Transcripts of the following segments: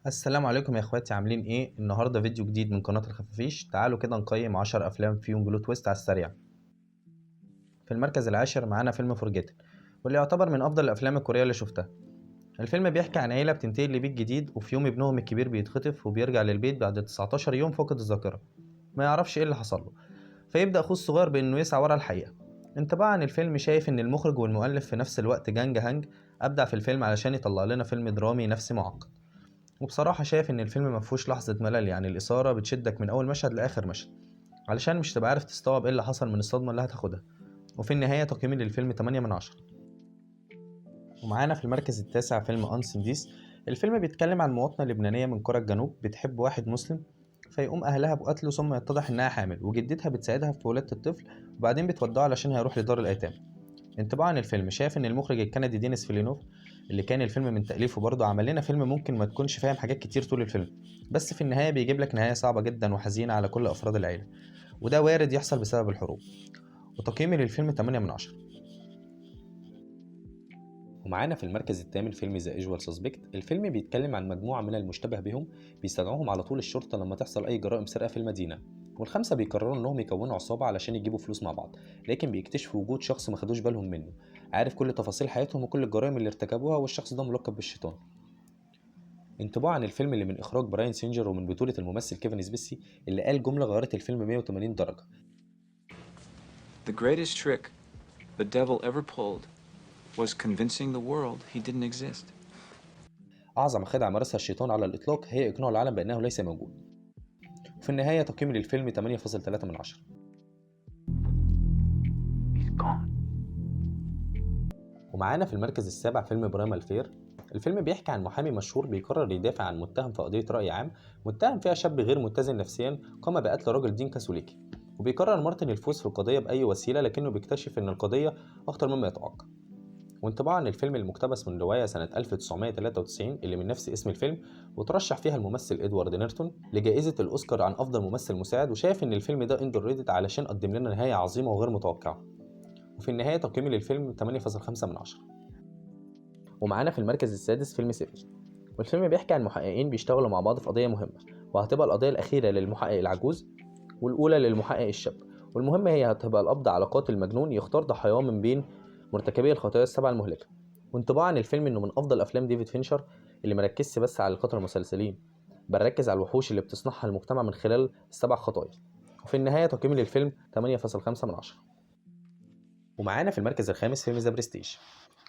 السلام عليكم يا اخواتي، عاملين ايه؟ النهارده فيديو جديد من قناة الخفافيش. تعالوا كده نقيم 10 افلام فيهم بلوت تويست على السريع. في المركز العاشر معانا فيلم فورجيتن، واللي يعتبر من افضل الافلام الكورية اللي شفتها. الفيلم بيحكي عن عيلة بتنتقل لبيت جديد، وفي يوم ابنهم الكبير بيتخطف وبيرجع للبيت بعد 19 يوم فاقد الذاكرة. ما يعرفش ايه اللي حصل له، فيبدأ اخوه الصغير بانه يسعى ورا الحقيقة. انطباع عن الفيلم، شايف ان المخرج والمؤلف في نفس الوقت جانج هانج ابدع في الفيلم علشان يطلع لنا فيلم درامي نفسي معقد. وبصراحة شايف إن الفيلم مفهوش لحظة ملل، يعني الإثارة بتشدك من أول مشهد لآخر مشهد، علشان مش تبقى عارف تستوعب إيه اللي حصل من الصدمة اللي هتاخدها. وفي النهاية تقييمي للفيلم 8 من 10. ومعانا في المركز التاسع فيلم أنسنديس. الفيلم بيتكلم عن مواطنة لبنانية من قرى الجنوب بتحب واحد مسلم، فيقوم أهلها بقتله، ثم يتضح إنها حامل، وجدتها بتساعدها في ولادة الطفل، وبعدين بتودعه علشان هيروح لدار الأيتام. انطباع عن الفيلم، شايف ان المخرج الكندي دينيس فيلينوف، اللي كان الفيلم من تأليفه برضه، عمل لنا فيلم ممكن ما تكونش فاهم حاجات كتير طول الفيلم، بس في النهاية بيجيب لك نهاية صعبة جدا وحزينة على كل أفراد العيلة، وده وارد يحصل بسبب الحروب. وتقييمي للفيلم 8 من 10. ومعانا في المركز الثامن فيلم ذا ايجوال سسبكت. الفيلم بيتكلم عن مجموعة من المشتبه بهم، بيستدعوهم على طول الشرطة لما تحصل أي جرائم سرقة في المدينة، والخمسة بيقرروا إنهم يكونوا عصابة علشان يجيبوا فلوس مع بعض، لكن بيكتشفوا وجود شخص ما خدوش بالهم منه، عارف كل تفاصيل حياتهم وكل الجرائم اللي ارتكبوها، والشخص ده ملقب بالشيطان. انطباع عن الفيلم، اللي من إخراج براين سينجر ومن بطولة الممثل كيفن سبيسي، اللي قال جملة غيرت الفيلم 180 درجة: The greatest trick the devil ever pulled was convincing the world he didn't exist. أعظم خدعة مارسها الشيطان على الإطلاق هي إقناع العالم بأنه ليس موجود. وفي النهاية تقييمي للفيلم 8.3 من 10. ومعانا في المركز السابع فيلم برايمال فير. الفيلم بيحكي عن محامي مشهور بيقرر يدافع عن متهم في قضية رأي عام، متهم فيها شاب غير متزن نفسيا قام بقتل راجل دين كاثوليكي، وبيقرر مارتن الفوز في القضية بأي وسيلة، لكنه بيكتشف إن القضية أخطر مما يتوقع. وانطباعا عن الفيلم، المقتبس من رواية سنة 1993 اللي من نفس اسم الفيلم، وترشح فيها الممثل إدوارد نيرتون لجائزة الأوسكار عن أفضل ممثل مساعد، وشايف إن الفيلم ده اندر ريتد علشان قدم لنا نهاية عظيمة وغير متوقعة. وفي النهاية تقييمي للفيلم 8.5 من 10. ومعانا في المركز السادس فيلم 7. والفيلم بيحكي عن محققين بيشتغلوا مع بعض في قضية مهمة، وهتبقى القضية الأخيرة للمحقق العجوز والأولى للمحقق الشاب، والمهمة هي هتبقى القبض على قاتل مجنون يختار ضحاياه من بين مرتكبي الخطايا السبعة المهلكة. وانطباعا عن الفيلم إنه من أفضل أفلام ديفيد فينشر، اللي مركزش بس على القتلة المسلسلين، بل ركز على الوحوش اللي بتصنعها المجتمع من خلال السبع خطايا. وفي النهاية تقييمي للفيلم 8.5 من 10. ومعانا في المركز الخامس فيلم ذا برستيج.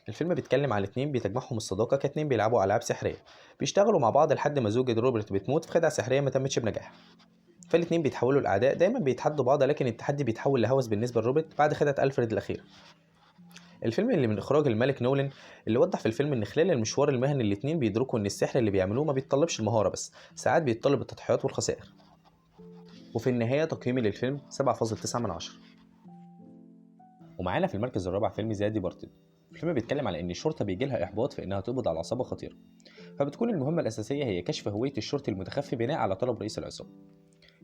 الفيلم بيتكلم عن اتنين بتجمعهم الصداقة كاتنين بيلعبوا ألعاب سحرية، بيشتغلوا مع بعض لحد ما زوجة روبرت بتموت في خدعة سحرية ما تمتش بنجاح. فالاتنين بيتحولوا لأعداء، دايما بيتحدوا بعض، لكن التحدي بيتحول لهوس بالنسبة لروبرت بعد خدعة ألفريد الأخيرة. الفيلم اللي من إخراج الملك نولان، اللي وضح في الفيلم إن خلال المشوار المهني الاتنين بيدركوا إن السحر اللي بيعملوه ما بيتطلبش المهارة بس، ساعات بيتطلب التضحيات والخسائر. وفي النهاية تقييمي للفيلم 7.9 من 10. ومعانا في المركز الرابع فيلم ذا ديبارتد. الفيلم بيتكلم على ان الشرطه بيجيلها احباط في انها تقبض على عصابه خطيره، فبتكون المهمه الاساسيه هي كشف هويه الشرطي المتخفي بناء على طلب رئيس العصابه.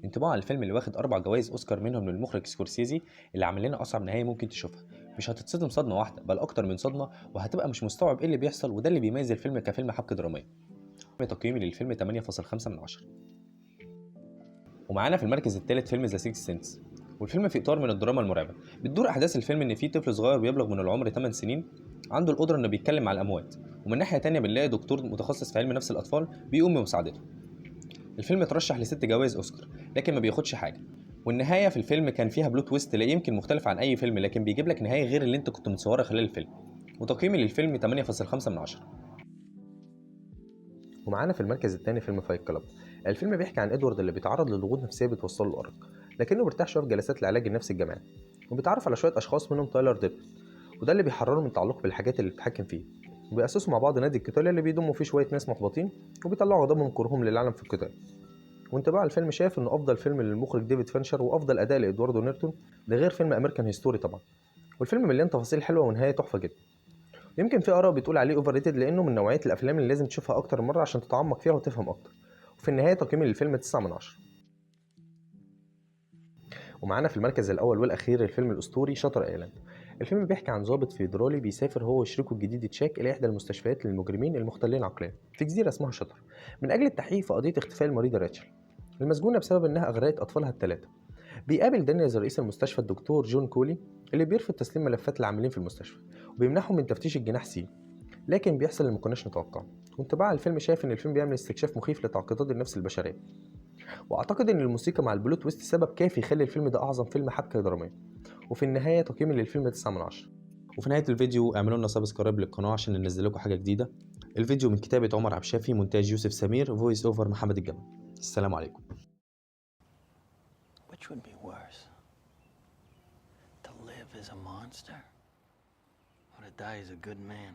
انطباع عن الفيلم، اللي واخد 4 جوائز اوسكار منهم من المخرج سكورسيزي، اللي عامل لنا اصعب نهايه ممكن تشوفها، مش هتتصدم صدمه واحده بل اكتر من صدمه، وهتبقى مش مستوعب ايه اللي بيحصل، وده اللي بيميز الفيلم كفيلم حبكه دراميه. تقييمي للفيلم 8.5 من 10. ومعانا في المركز الثالث فيلم ذا سيكس سنس. والفيلم في اطار من الدراما المرعبه، بتدور احداث الفيلم ان في طفل صغير بيبلغ من العمر 8 سنين عنده القدره انه بيتكلم مع الاموات، ومن ناحيه تانية بنلاقي دكتور متخصص في علم نفس الاطفال بيقوم بمساعدته. الفيلم اترشح ل6 جوائز اوسكار لكن ما بياخدش حاجه، والنهايه في الفيلم كان فيها بلوت تويست لا يمكن مختلف عن اي فيلم، لكن بيجيب لك نهايه غير اللي انت كنت متصورها خلال الفيلم. وتقييمي للفيلم 8.5 من 10. ومعانا في المركز الثاني فيلم فايت كلاب. الفيلم بيحكي عن ادوارد اللي بيتعرض لضغوط نفسيه بتوصله للارض، لكنه بيرتاح شويه في جلسات العلاج النفسي الجماعي، وبيتعرف على شويه اشخاص منهم تايلر ديب، وده اللي بيحرره من تعلقه بالحاجات اللي بتتحكم فيه، وبيأسسوا مع بعض نادي القتال اللي بيضموا فيه شويه ناس محبطين وبيطلعوا غضبهم من كرههم للعالم في القتال. وانت بقى الفيلم شايف انه افضل فيلم للمخرج ديفيد فينشر وافضل اداء لادواردو نيرتون، ده غير فيلم امريكان هيستوري طبعا. والفيلم مليان تفاصيل حلوه ونهايه تحفه جدا. يمكن في اراء بتقول عليه اوفر ريتد لانه من نوعيه الافلام اللي لازم تشوفها اكتر من مره عشان تتعمق فيها وتفهم اكتر. وفي النهايه تقييمي للفيلم 9 من 10. ومعانا في المركز الاول والاخير الفيلم الاسطوري شاتر ايلاند. الفيلم بيحكي عن ضابط فيدرالي بيسافر هو وشريكه الجديد تشاك إلى إحدى المستشفيات للمجرمين المختلين عقليا في جزيرة اسمها شطر من أجل التحقيق في قضية اختفاء المريضة راتشل المسجونة بسبب إنها أغرقت أطفالها الثلاثة. بيقابل دانييلز رئيس المستشفى الدكتور جون كولي اللي بيرفض تسليم ملفات العاملين في المستشفى وبيمنحهم من تفتيش الجناح سي، لكن بيحصل اللي مكناش نتوقعه. وانطباع الفيلم شايف ان الفيلم بيعمل استكشاف مخيف لتعقيدات النفس البشريه، واعتقد ان الموسيقى مع البلوت تويست سبب كافي يخلي الفيلم ده اعظم فيلم حبكه دراميه. وفي النهايه تقييمي للفيلم 9 من 10. وفي نهايه الفيديو اعملوا لنا سبسكرايب للقناه عشان ننزل لكم حاجه جديده. الفيديو من كتابه عمر عبد الشافي، مونتاج يوسف سمير، فويس اوفر محمد الجمل. السلام عليكم. Which would be worse? To live as a monster or to die as a good man?